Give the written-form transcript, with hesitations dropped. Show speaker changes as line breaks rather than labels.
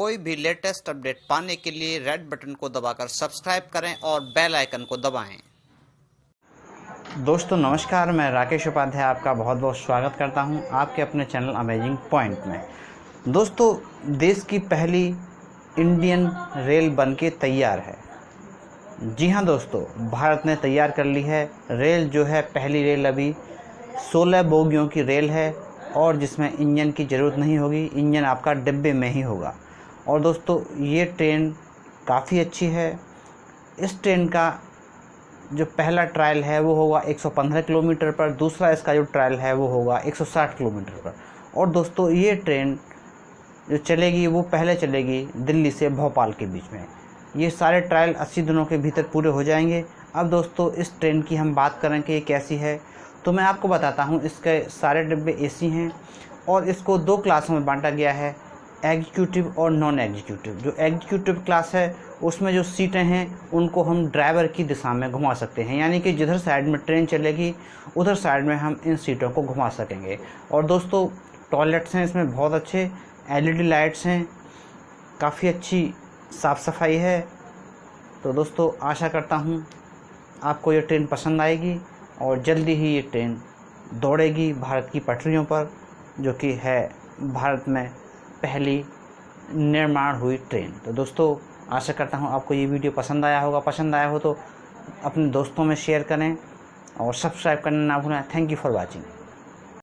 कोई भी latest update पाने के लिए रेड बटन को दबाकर सब्सक्राइब करें और बेल आइकन को दबाएं।
दोस्तों नमस्कार, मैं राकेश उपाध्याय आपका बहुत बहुत स्वागत करता हूं आपके अपने चैनल अमेजिंग पॉइंट में। दोस्तों, देश की पहली इंडियन रेल बनके तैयार है। जी हां दोस्तों, भारत ने तैयार कर ली है रेल। जो है पहली रेल अभी 16 बोगियों की रेल है और जिसमें इंजन की ज़रूरत नहीं होगी। इंजन आपका डिब्बे में ही होगा। और दोस्तों, ये ट्रेन काफ़ी अच्छी है। इस ट्रेन का जो पहला ट्रायल है वो होगा 115 किलोमीटर पर, दूसरा इसका जो ट्रायल है वो होगा 160 किलोमीटर पर। और दोस्तों, ये ट्रेन जो चलेगी वो पहले चलेगी दिल्ली से भोपाल के बीच में। ये सारे ट्रायल 80 दिनों के भीतर पूरे हो जाएंगे। अब दोस्तों, इस ट्रेन की हम बात करें कि ये कैसी है, तो मैं आपको बताता हूँ। इसके सारे डिब्बे एसी हैं और इसको 2 क्लासों में बांटा गया है, एग्जीक्यूटिव और नॉन एग्जीक्यूटिव। जो एग्जीक्यूटिव क्लास है उसमें जो सीटें हैं उनको हम ड्राइवर की दिशा में घुमा सकते हैं, यानी कि जिधर साइड में ट्रेन चलेगी उधर साइड में हम इन सीटों को घुमा सकेंगे। और दोस्तों, टॉयलेट्स हैं इसमें बहुत अच्छे, एलईडी लाइट्स हैं, काफ़ी अच्छी साफ़ सफाई है। तो दोस्तों, आशा करता हूँ आपको ये ट्रेन पसंद आएगी और जल्दी ही ये ट्रेन दौड़ेगी भारत की पटरियों पर, जो कि है भारत में पहली निर्माण हुई ट्रेन। तो दोस्तों, आशा करता हूँ आपको ये वीडियो पसंद आया होगा। पसंद आया हो तो अपने दोस्तों में शेयर करें और सब्सक्राइब करना ना भूलें। Thank you for watching.